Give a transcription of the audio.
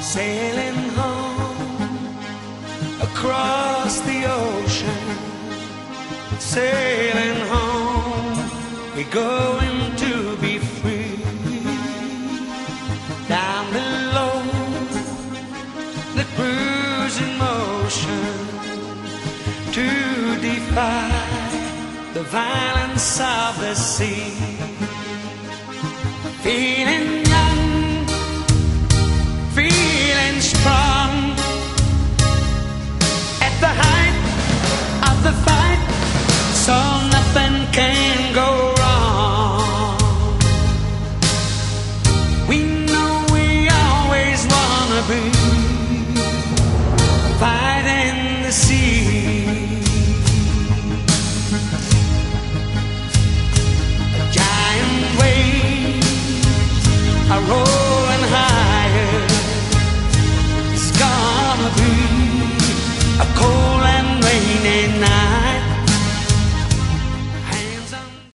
sailing home across the ocean, sailing home. We're going to be free. Down below, the cruising motion, to defy the violence of the sea. Feeling